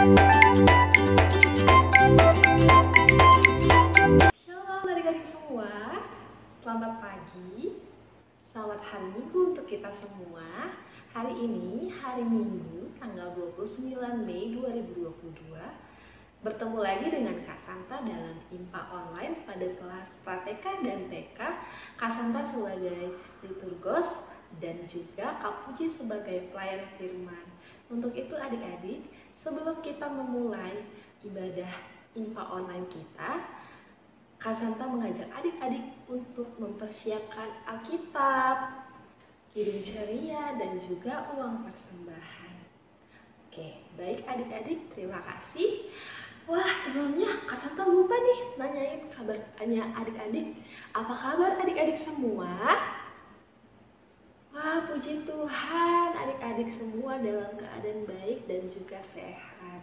Shalom adik-adik semua, selamat pagi, selamat hari Minggu untuk kita semua. Hari ini, hari Minggu, tanggal 29 Mei 2022, bertemu lagi dengan Kak Santa dalam IMPA online pada kelas Prateka dan TK, Kak Santa sebagai liturgos dan juga Kak Puji sebagai pelayan firman. Untuk itu adik-adik, sebelum kita memulai ibadah IMPA online kita, Kak Santa mengajak adik-adik untuk mempersiapkan Alkitab, Kidung Ceria, dan juga uang persembahan. Oke, baik adik-adik, terima kasih. Wah, sebelumnya Kak Santa lupa nih nanyain kabarnya adik-adik. Apa kabar adik-adik semua? Wah, puji Tuhan, adik-adik semua dalam keadaan baik dan juga sehat.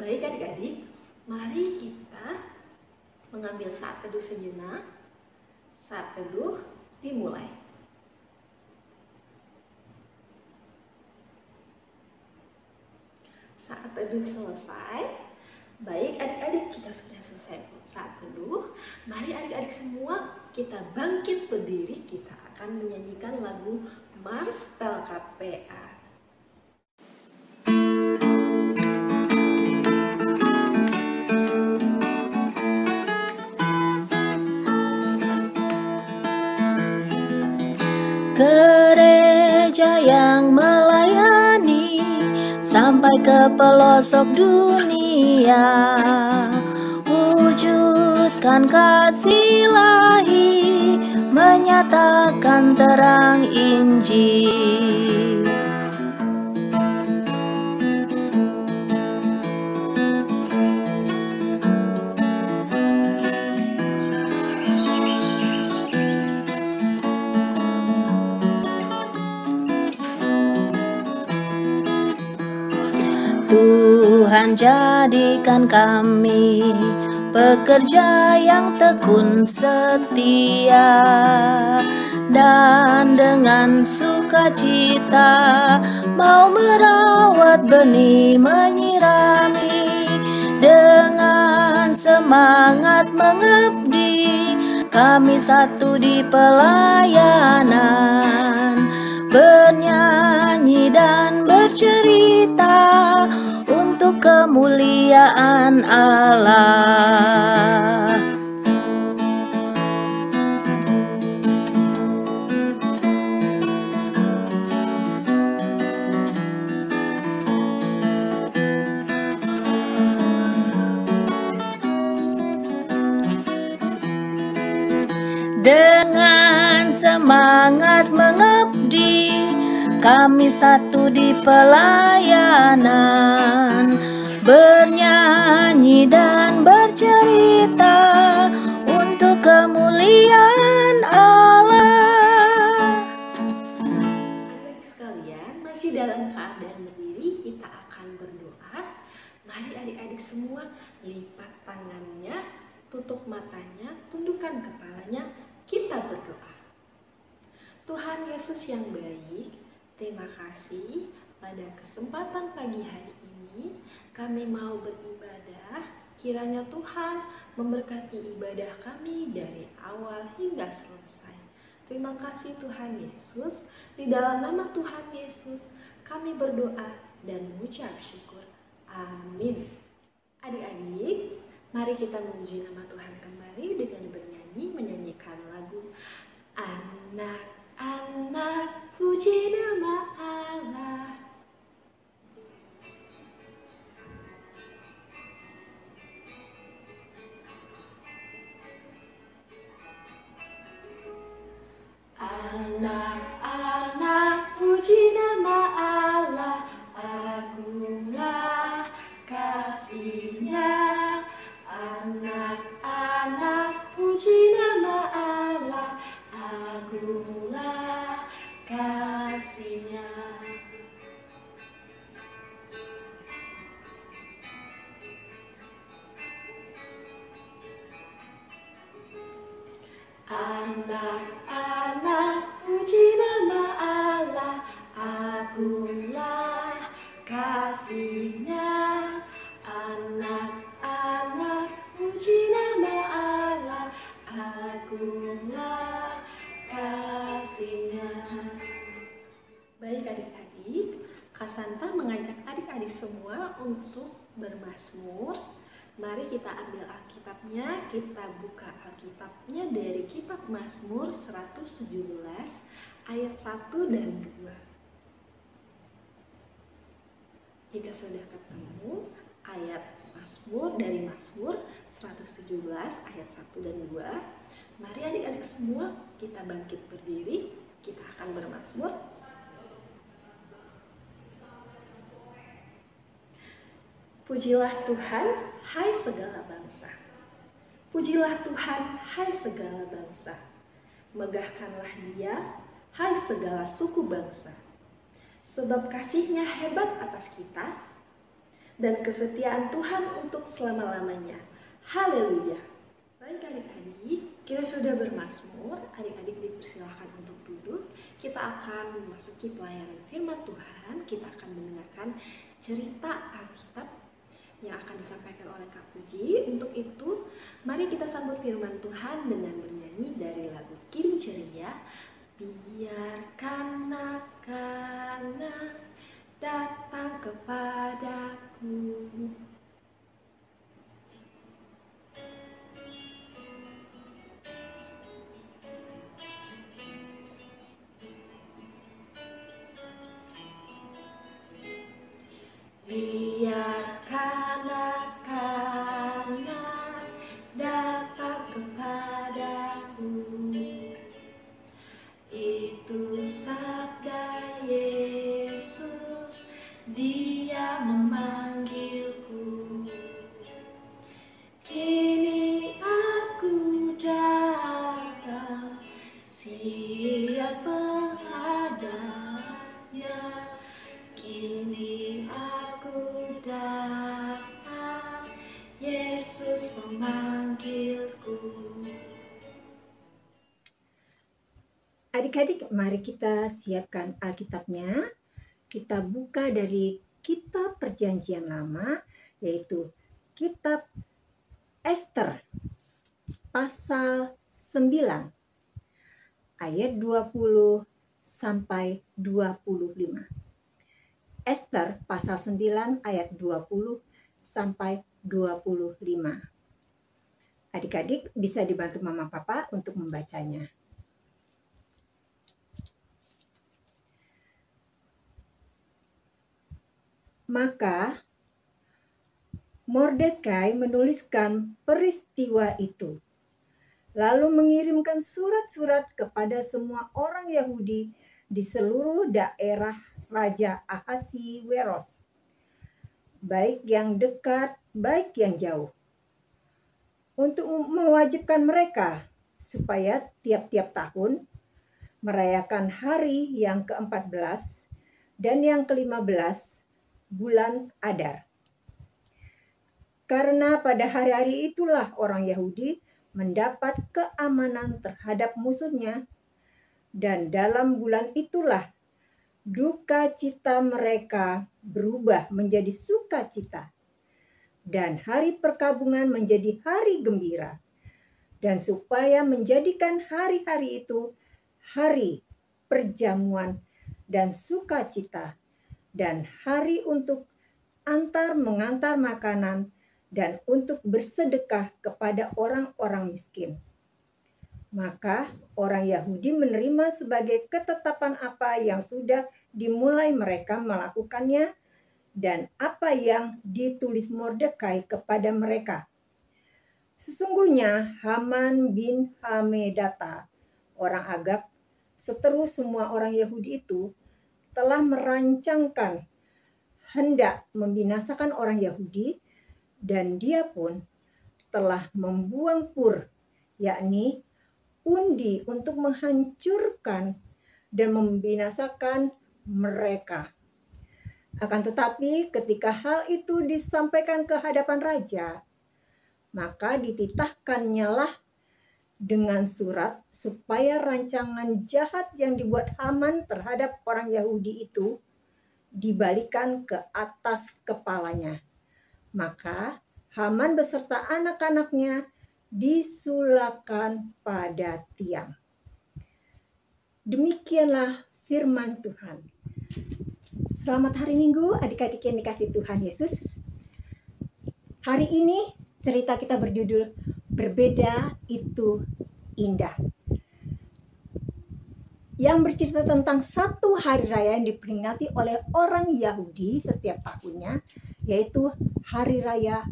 Baik adik-adik, mari kita mengambil saat teduh sejenak. Saat teduh dimulai. Saat teduh selesai. Baik adik-adik, kita sudah selesai saat teduh. Mari adik-adik semua kita bangkit berdiri. Kita akan menyanyikan lagu Mars Pelkat PA. Gereja yang melayani sampai ke pelosok dunia, wujudkan kasih ilahi, menyatakan terang Injil. Tuhan jadikan kami pekerja yang tekun setia, dan dengan sukacita mau merawat benih, menyirami, dengan semangat mengabdi. Kami satu di pelayanan, bernyanyi dan bercerita untuk kemuliaan Allah. Dengan semangat mengabdi, kami satu di pelayanan, bernyanyi dan bercerita untuk kemuliaan Allah. Adik-adik sekalian, masih dalam keadaan berdiri, kita akan berdoa. Mari adik-adik semua lipat tangannya, tutup matanya, tundukkan kepalanya, kita berdoa. Tuhan Yesus yang baik, terima kasih pada kesempatan pagi hari ini kami mau beribadah. Kiranya Tuhan memberkati ibadah kami dari awal hingga selesai. Terima kasih Tuhan Yesus. Di dalam nama Tuhan Yesus kami berdoa dan mengucap syukur. Amin. Adik-adik, mari kita memuji nama Tuhan kembali dengan menyanyikan lagu Anak-anak puji nama Allah. Anak-anak puji nama Allah, agunglah kasih-Nya. Anak-anak puji nama Allah, agunglah kasih-Nya. Anak-anak puji nama Allah, agunglah kasih-Nya. semua untuk bermazmur. Mari kita ambil Alkitabnya, kita buka Alkitabnya dari kitab Mazmur 117 ayat 1 dan 2. Jika sudah ketemu ayat Mazmur dari Mazmur 117 ayat 1 dan 2, mari adik-adik semua kita bangkit berdiri, kita akan bermazmur. Pujilah Tuhan, hai segala bangsa. Pujilah Tuhan, hai segala bangsa. Megahkanlah Dia, hai segala suku bangsa. Sebab kasih-Nya hebat atas kita, dan kesetiaan Tuhan untuk selama-lamanya. Haleluya. Baik adik-adik, kita sudah bermazmur. Adik-adik dipersilahkan untuk duduk. Kita akan memasuki pelayanan firman Tuhan. Kita akan mendengarkan cerita Alkitab yang akan disampaikan oleh Kak Puji. Untuk itu, mari kita sambut firman Tuhan dengan bernyanyi dari lagu Kim Ceria, Biarkan anak-anak datang kepadaku. Biarkan anak-anak datang kepadaku. Itu sabda Yesus, Dia memanggilku. Kini aku datang, siap menghadapnya. Kini aku datang, Yesus memanggilku. Adik-adik, mari kita siapkan Alkitabnya. Kita buka dari Kitab Perjanjian Lama, yaitu Kitab Ester, pasal 9, ayat 20 sampai 25. Ester, pasal 9, ayat 20 sampai 25. Adik-adik bisa dibantu Mama Papa untuk membacanya. Maka Mordekai menuliskan peristiwa itu, lalu mengirimkan surat-surat kepada semua orang Yahudi di seluruh daerah Raja Ahasiweros, baik yang dekat, baik yang jauh, untuk mewajibkan mereka supaya tiap-tiap tahun merayakan hari yang ke-14 dan yang ke-15 bulan Adar. Karena pada hari-hari itulah orang Yahudi mendapat keamanan terhadap musuhnya, dan dalam bulan itulah duka cita mereka berubah menjadi sukacita, dan hari perkabungan menjadi hari gembira, dan supaya menjadikan hari-hari itu hari perjamuan dan sukacita, dan hari untuk mengantar makanan, dan untuk bersedekah kepada orang-orang miskin. Maka orang Yahudi menerima sebagai ketetapan apa yang sudah dimulai mereka melakukannya, dan apa yang ditulis Mordekai kepada mereka. Sesungguhnya Haman bin Hamedata, orang Agag, seteru semua orang Yahudi itu, telah merancangkan hendak membinasakan orang Yahudi, dan dia pun telah membuang Pur, yakni undi, untuk menghancurkan dan membinasakan mereka. Akan tetapi ketika hal itu disampaikan ke hadapan raja, maka dititahkannya lah dengan surat supaya rancangan jahat yang dibuat Haman terhadap orang Yahudi itu dibalikan ke atas kepalanya. Maka Haman beserta anak-anaknya disulapkan pada tiang. Demikianlah firman Tuhan. Selamat hari Minggu adik-adik yang dikasih Tuhan Yesus. Hari ini cerita kita berjudul Berbeda Itu Indah, yang bercerita tentang satu hari raya yang diperingati oleh orang Yahudi setiap tahunnya, yaitu Hari Raya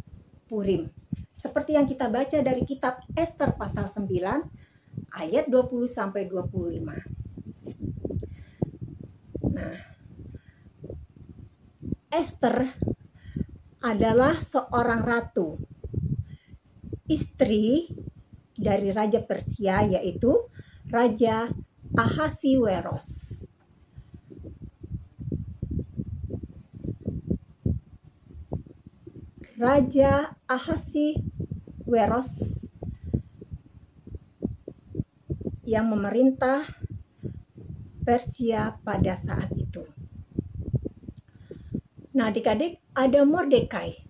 Purim. Seperti yang kita baca dari kitab Ester pasal 9 ayat 20-25. Nah, Ester adalah seorang ratu, istri dari Raja Persia, yaitu Raja Ahasiweros. Raja Ahasiweros yang memerintah Persia pada saat itu. Nah, adik-adik, ada Mordekai.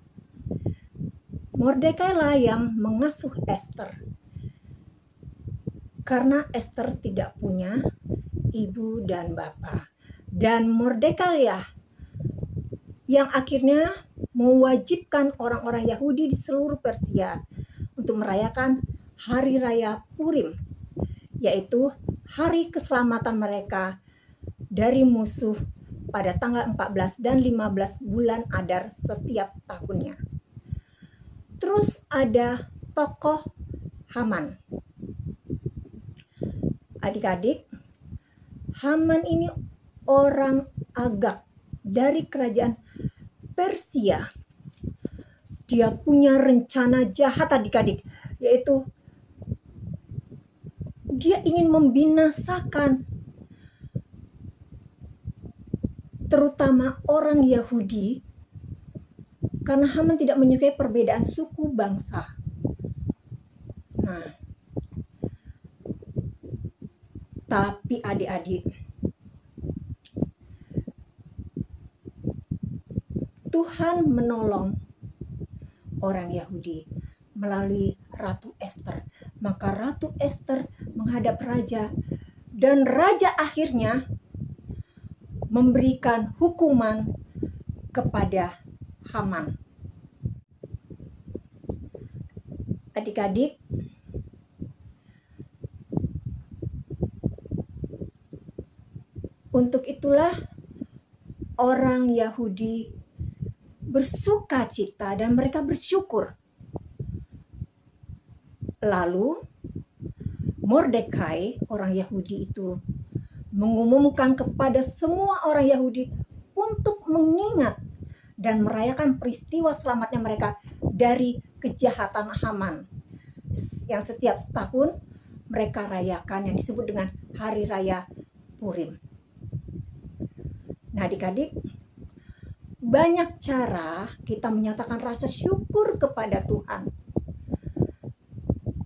Mordekai lah yang mengasuh Ester. Karena Ester tidak punya ibu dan bapak. Dan Mordekai ya yang akhirnya mewajibkan orang-orang Yahudi di seluruh Persia untuk merayakan Hari Raya Purim, yaitu hari keselamatan mereka dari musuh pada tanggal 14 dan 15 bulan Adar setiap tahunnya. Terus ada tokoh Haman. Adik-adik, Haman ini orang Agag dari kerajaan Persia. Dia punya rencana jahat, adik-adik, yaitu dia ingin membinasakan terutama orang Yahudi, karena Haman tidak menyukai perbedaan suku bangsa. Nah, tapi adik-adik, Tuhan menolong orang Yahudi melalui Ratu Ester. Maka Ratu Ester menghadap raja, dan raja akhirnya memberikan hukuman kepada Haman. Adik-adik, untuk itulah orang Yahudi bersuka cita dan mereka bersyukur. Lalu Mordekai, orang Yahudi itu, mengumumkan kepada semua orang Yahudi untuk mengingat dan merayakan peristiwa selamatnya mereka dari kejahatan Haman yang setiap tahun mereka rayakan, yang disebut dengan Hari Raya Purim. Nah, adik-adik, banyak cara kita menyatakan rasa syukur kepada Tuhan.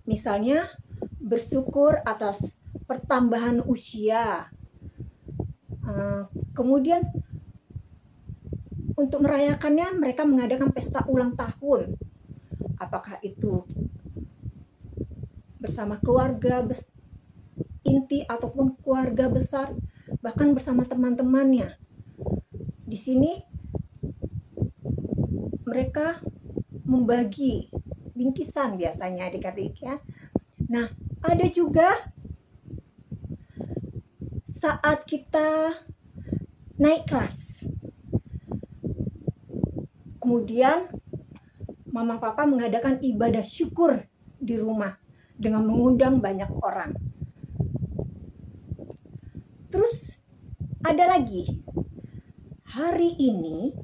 Misalnya bersyukur atas pertambahan usia. Kemudian untuk merayakannya mereka mengadakan pesta ulang tahun. Apakah itu bersama keluarga inti ataupun keluarga besar, bahkan bersama teman-temannya. Di sini mereka membagi bingkisan biasanya, adik-adik ya. Nah, ada juga saat kita naik kelas. Kemudian mama papa mengadakan ibadah syukur di rumah dengan mengundang banyak orang. Terus ada lagi, hari ini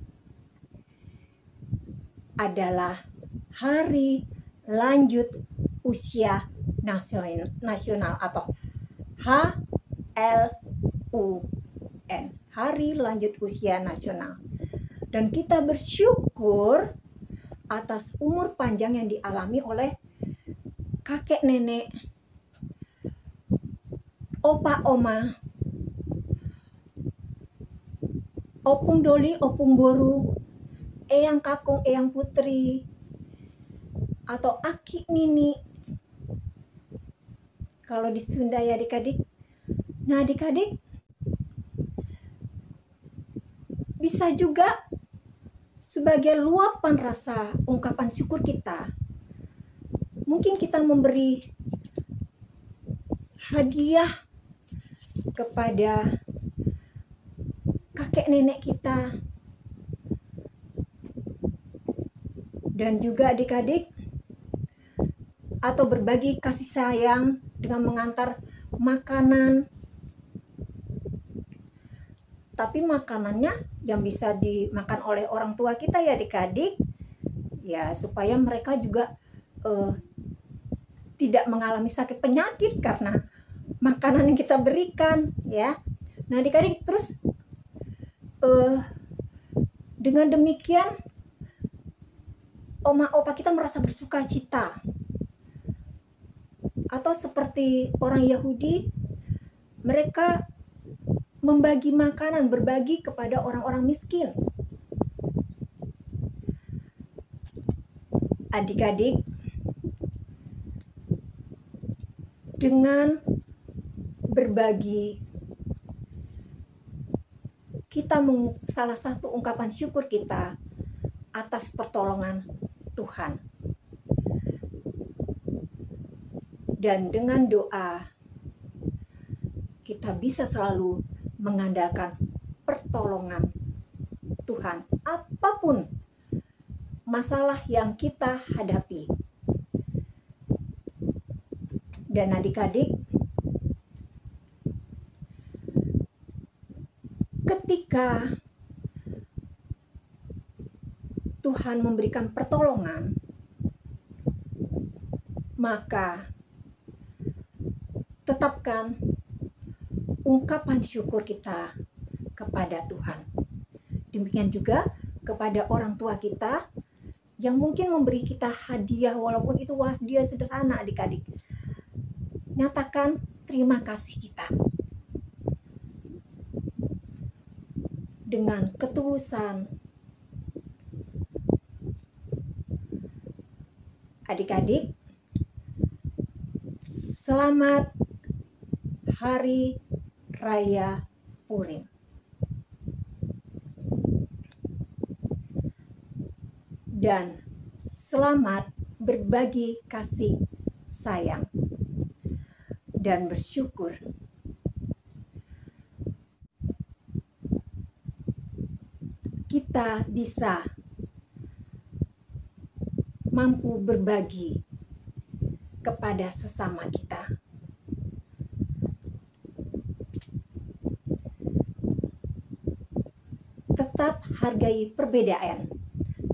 adalah hari lanjut usia nasional atau HLUN, Hari Lanjut Usia Nasional. Dan kita bersyukur atas umur panjang yang dialami oleh kakek nenek, opa oma, opung doli, opung boru, eyang kakung, eyang putri, atau aki nini kalau di Sunda ya adik-adik. Nah adik-adik, bisa juga sebagai luapan rasa ungkapan syukur kita. Mungkin kita memberi hadiah kepada kakek nenek kita, dan juga adik-adik, atau berbagi kasih sayang dengan mengantar makanan. Tapi makanannya yang bisa dimakan oleh orang tua kita ya adik-adik, ya supaya mereka juga tidak mengalami sakit penyakit karena makanan yang kita berikan ya. Nah adik-adik, terus dengan demikian oma opa kita merasa bersuka cita. Atau seperti orang Yahudi, mereka membagi makanan, berbagi kepada orang-orang miskin. Adik-adik, dengan berbagi, kita salah satu ungkapan syukur kita atas pertolongan Tuhan. Dan dengan doa, kita bisa selalu mengandalkan pertolongan Tuhan apapun masalah yang kita hadapi. Dan adik-adik, ketika Tuhan memberikan pertolongan, maka tetapkan ungkapan syukur kita kepada Tuhan. Demikian juga kepada orang tua kita yang mungkin memberi kita hadiah, walaupun itu hadiah sederhana adik-adik. Nyatakan terima kasih kita dengan ketulusan. Adik-adik, selamat Hari Raya Purim. Dan selamat berbagi kasih sayang dan bersyukur. Kita bisa mampu berbagi kepada sesama kita. Tetap hargai perbedaan,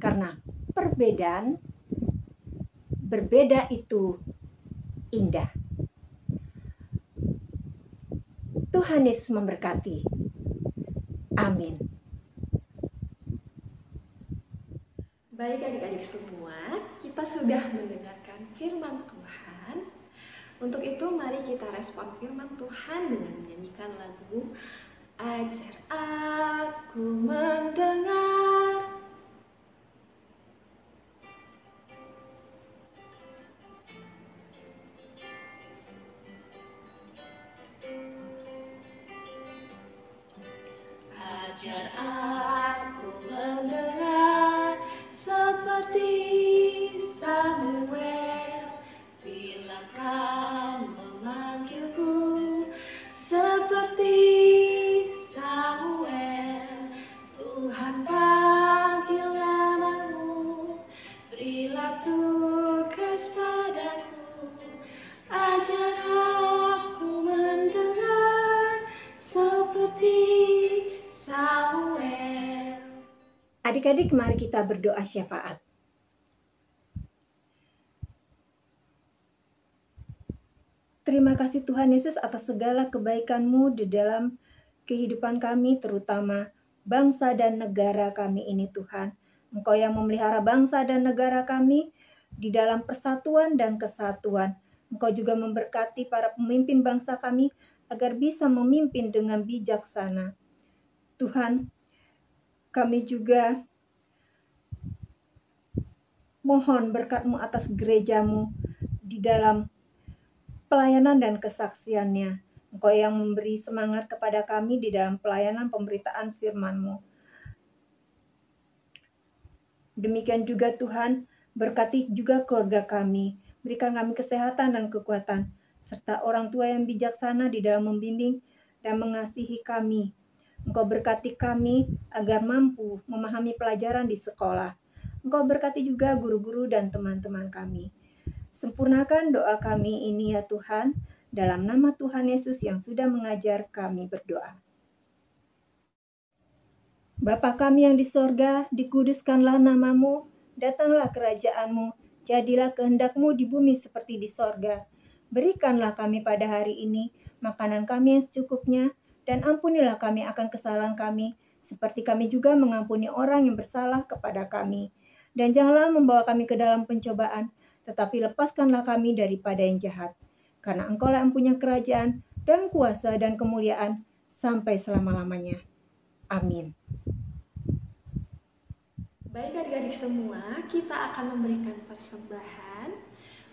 karena berbeda itu indah. Tuhan Yesus memberkati. Amin. Baik adik-adik semua, kita sudah mendengarkan firman Tuhan. Untuk itu mari kita respon firman Tuhan dengan menyanyikan lagu Ajar Aku Mendengar. Ajar aku mendengar seperti Samuel, bila kau memanggilku seperti Samuel. Tuhan panggil namamu, berilah tugas padaku. Ajar aku mendengar seperti Samuel. Adik-adik, mari kita berdoa syafaat. Terima kasih Tuhan Yesus atas segala kebaikan-Mu di dalam kehidupan kami, terutama bangsa dan negara kami ini Tuhan. Engkau yang memelihara bangsa dan negara kami di dalam persatuan dan kesatuan. Engkau juga memberkati para pemimpin bangsa kami agar bisa memimpin dengan bijaksana. Tuhan, kami juga mohon berkat-Mu atas gereja-Mu di dalam pelayanan dan kesaksiannya. Engkau yang memberi semangat kepada kami di dalam pelayanan pemberitaan firman-Mu. Demikian juga Tuhan, berkati juga keluarga kami, berikan kami kesehatan dan kekuatan, serta orang tua yang bijaksana di dalam membimbing dan mengasihi kami. Engkau berkati kami agar mampu memahami pelajaran di sekolah. Engkau berkati juga guru-guru dan teman-teman kami. Sempurnakan doa kami ini ya Tuhan, dalam nama Tuhan Yesus yang sudah mengajar kami berdoa. Bapa kami yang di sorga, dikuduskanlah namamu, datanglah kerajaanmu, jadilah kehendak-Mu di bumi seperti di sorga. Berikanlah kami pada hari ini makanan kami yang secukupnya, dan ampunilah kami akan kesalahan kami, seperti kami juga mengampuni orang yang bersalah kepada kami. Dan janganlah membawa kami ke dalam pencobaan, tetapi lepaskanlah kami daripada yang jahat. Karena Engkaulah yang punya kerajaan, dan kuasa, dan kemuliaan, sampai selama-lamanya. Amin. Baik adik-adik semua, kita akan memberikan persembahan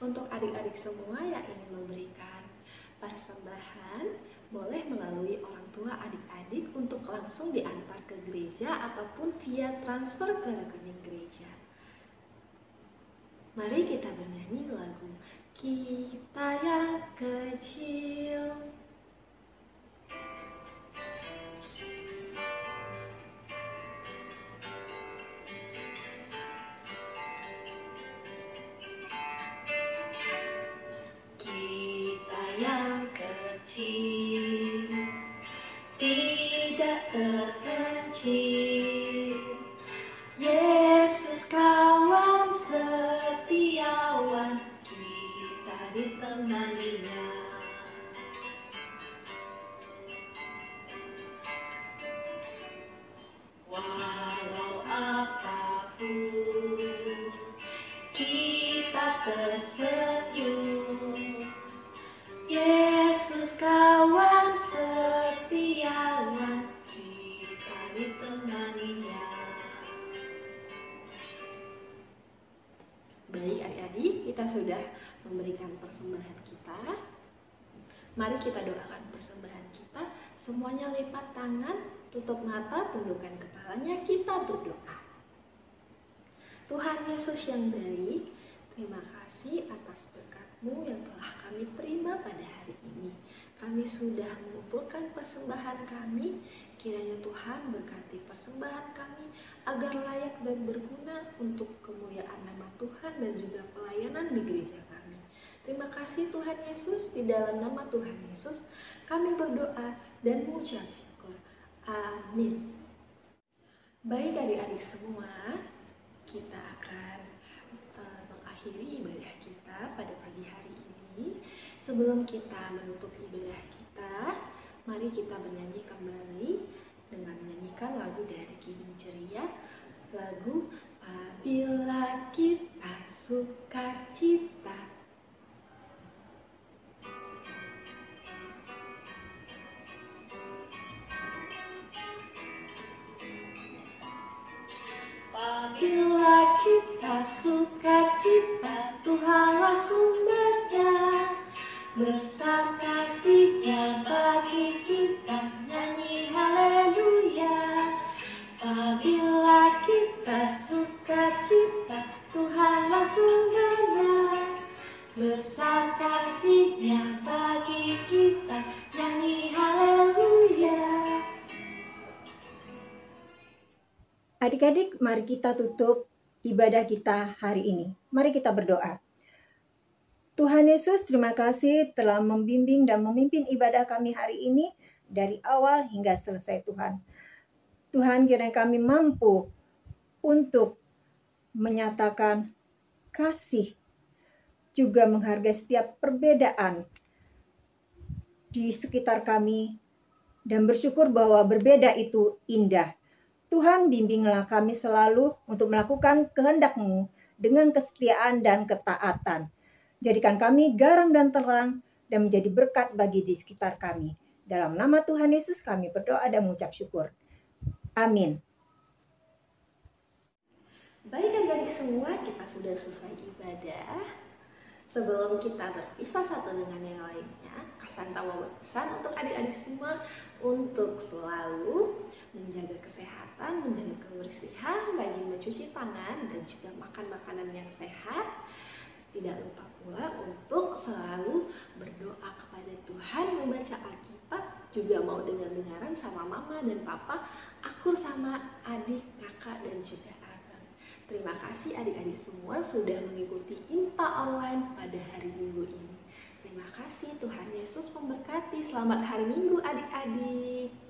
untuk adik-adik semua yang ingin memberikan persembahan. Boleh melalui orang tua adik-adik untuk langsung diantar ke gereja ataupun via transfer ke rekening gereja. Mari kita bernyanyi lagu Kita Yang Kecil. Yang kecil, tidak terpencil, Yesus kawan setiawan, kita ditemaninya. Walau apapun kita tersenyum, Yesus kawan setiawan, kita ditemaninya. Baik adik-adik, kita sudah memberikan persembahan kita. Mari kita doakan persembahan kita. Semuanya lipat tangan, tutup mata, tundukkan kepalanya, kita berdoa. Tuhan Yesus yang baik, terima kasih atas berkat-Mu yang telah kami terima pada hari ini. Kami sudah mengumpulkan persembahan kami. Kiranya Tuhan berkati persembahan kami agar layak dan berguna untuk kemuliaan nama Tuhan dan juga pelayanan di gereja kami. Terima kasih Tuhan Yesus, di dalam nama Tuhan Yesus kami berdoa dan mengucap syukur. Amin. Baik adik-adik semua, kita akan mengakhiri ibadah kita pada pagi hari ini. Sebelum kita menutup ibadah kita, mari kita bernyanyi kembali dengan menyanyikan lagu dari Kidung Ceria, lagu Apabila Kita Sukacita. Apabila kita sukacita, Tuhanlah sumbernya, besar kasih-Nya bagi kita, nyanyi haleluya. Apabila kita sukacita, Tuhanlah sumbernya, besar kasih-Nya bagi kita, nyanyi haleluya. Adik-adik, mari kita tutup ibadah kita hari ini. Mari kita berdoa. Tuhan Yesus, terima kasih telah membimbing dan memimpin ibadah kami hari ini dari awal hingga selesai Tuhan. Tuhan, kiranya kami mampu untuk menyatakan kasih, juga menghargai setiap perbedaan di sekitar kami, dan bersyukur bahwa berbeda itu indah. Tuhan, bimbinglah kami selalu untuk melakukan kehendak-Mu dengan kesetiaan dan ketaatan. Jadikan kami garam dan terang dan menjadi berkat bagi di sekitar kami. Dalam nama Tuhan Yesus kami berdoa dan mengucap syukur. Amin. Baik adik-adik semua, kita sudah selesai ibadah. Sebelum kita berpisah satu dengan yang lainnya, Kasanta mau berpesan untuk adik-adik semua untuk selalu menjaga kesehatan, menjaga kebersihan, rajin mencuci mencuci tangan dan juga makan makanan yang sehat. Tidak lupa pula untuk selalu berdoa kepada Tuhan, membaca Alkitab, juga mau dengar-dengaran sama mama dan papa, akur sama adik, kakak, dan juga abang. Terima kasih adik-adik semua sudah mengikuti IMPA online pada hari Minggu ini. Terima kasih, Tuhan Yesus memberkati. Selamat hari Minggu adik-adik.